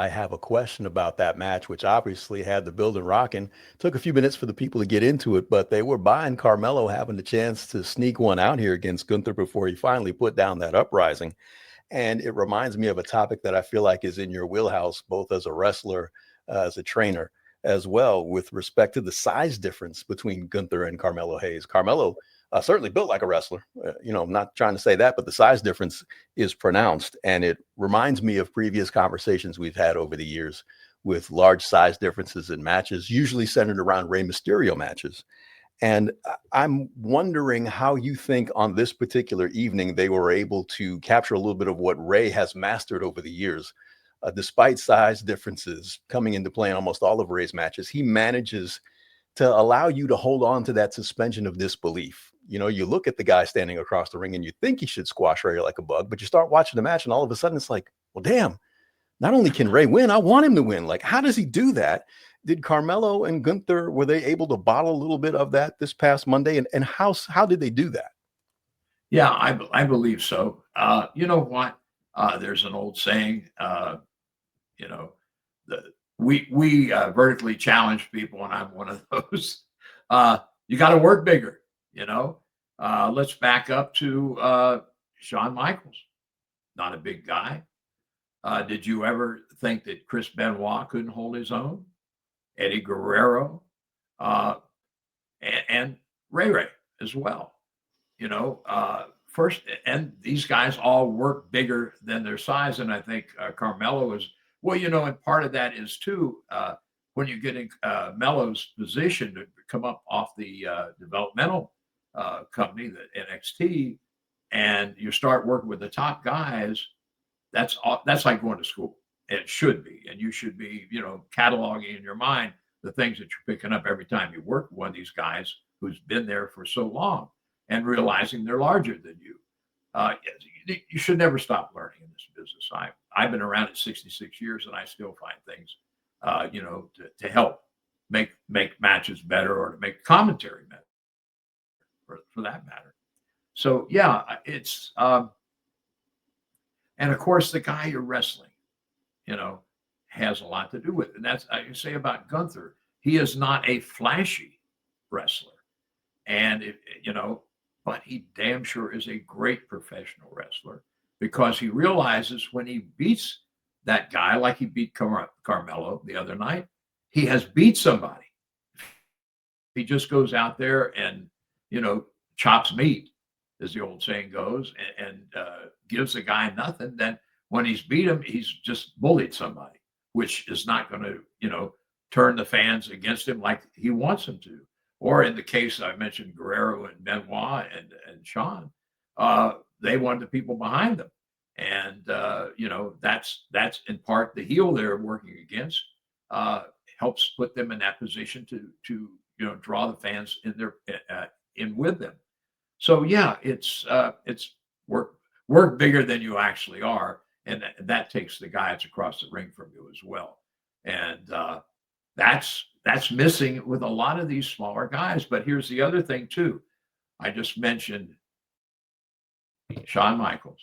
I have a question about that match, which obviously had the building rocking. Took a few minutes for the people to get into it, but they were buying Carmelo having the chance to sneak one out here against Gunther before he finally put down that uprising. And it reminds me of a topic that I feel like is in your wheelhouse, both as a wrestler, as a trainer, as well, with respect to the size difference between Gunther and Carmelo Hayes. Carmelo certainly built like a wrestler. I'm not trying to say that, but the size difference is pronounced. And it reminds me of previous conversations we've had over the years with large size differences in matches, usually centered around Rey Mysterio matches. And I'm wondering how you think on this particular evening they were able to capture a little bit of what Ray has mastered over the years. Despite size differences coming into play in almost all of Ray's matches, he manages to allow you to hold on to that suspension of disbelief. You look at the guy standing across the ring and you think he should squash Ray like a bug, but you start watching the match and all of a sudden it's like, well, damn, not only can Ray win, I want him to win. Like, how does he do that? Did Carmelo and Gunther, were they able to bottle a little bit of that this past Monday? And how did they do that? Yeah, I believe so. You know what? There's an old saying, you know, the, we vertically challenge people, and I'm one of those. You got to work bigger. You know, let's back up to Shawn Michaels, not a big guy. Did you ever think that Chris Benoit couldn't hold his own? Eddie Guerrero, uh, and Ray as well. First, and these guys all work bigger than their size. And I think Carmelo is, well, and part of that is too, when you get in Melo's position to come up off the developmental company, the NXT, and you start working with the top guys, that's like going to school. It should be. And you should be, cataloging in your mind the things that you're picking up every time you work with one of these guys who's been there for so long and realizing they're larger than you. You should never stop learning in this business. I've been around it 66 years and I still find things, to help make matches better or to make commentary better for that matter. So yeah, it's, and of course the guy you're wrestling, you know, has a lot to do with it. And that's I can say about Gunther. He is not a flashy wrestler, and but he damn sure is a great professional wrestler because he realizes when he beats that guy, like he beat Carmelo the other night, he has beat somebody. He just goes out there and chops meat, as the old saying goes, and gives the guy nothing. Then when he's beat him, he's just bullied somebody, which is not going to turn the fans against him like he wants them to. Or in the case I mentioned, Guerrero and Benoit and Sean, they wanted the people behind them, and that's in part the heel they're working against. Helps put them in that position to draw the fans in with them. So yeah, it's work bigger than you actually are, and that takes the guys across the ring from you as well, and that's missing with a lot of these smaller guys. But here's the other thing too. I just mentioned Shawn Michaels,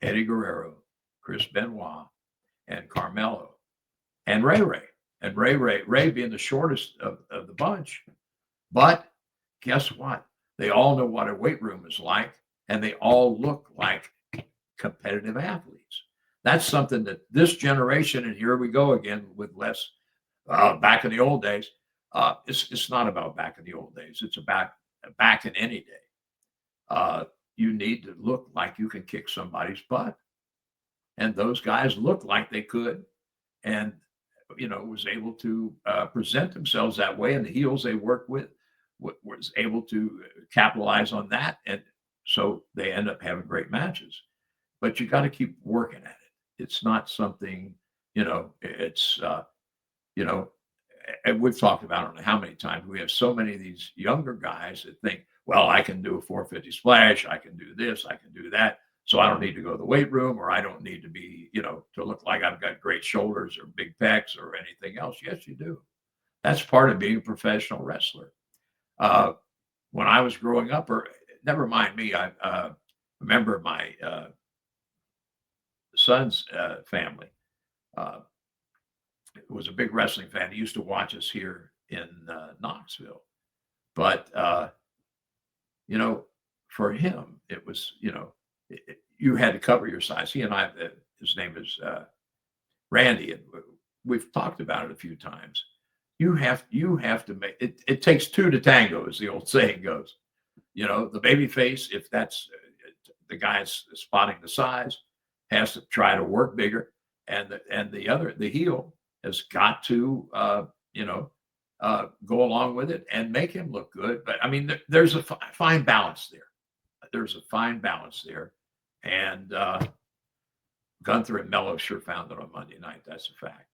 Eddie Guerrero, Chris Benoit, and Carmelo, and Ray being the shortest of the bunch. But guess what? They all know what a weight room is like, and they all look like competitive athletes. That's something that this generation, and here we go again with less back in the old days. It's not about back in the old days. It's about back in any day. You need to look like you can kick somebody's butt, and those guys looked like they could, and was able to present themselves that way. And the heels they worked with was able to capitalize on that, and so they end up having great matches. But you got to keep working at it. It's not something, it's and we've talked about, I don't know how many times, we have so many of these younger guys that think, well, I can do a 450 splash, I can do this, I can do that, so I don't need to go to the weight room, or I don't need to be, to look like I've got great shoulders or big pecs or anything else. Yes, you do. That's part of being a professional wrestler. When I was growing up, or never mind me, I remember my son's family. who was a big wrestling fan. He used to watch us here in Knoxville. But, you know, for him, it was, you know, you had to cover your size. He and I, his name is Randy, and we've talked about it a few times. You have to make it. It takes two to tango, as the old saying goes. You know, the baby face, if that's the guy's spotting the size, has to try to work bigger, and the heel has got to go along with it and make him look good. But I mean, there's a fine balance there. There's a fine balance there, and Gunther and Mello sure found it on Monday night. That's a fact.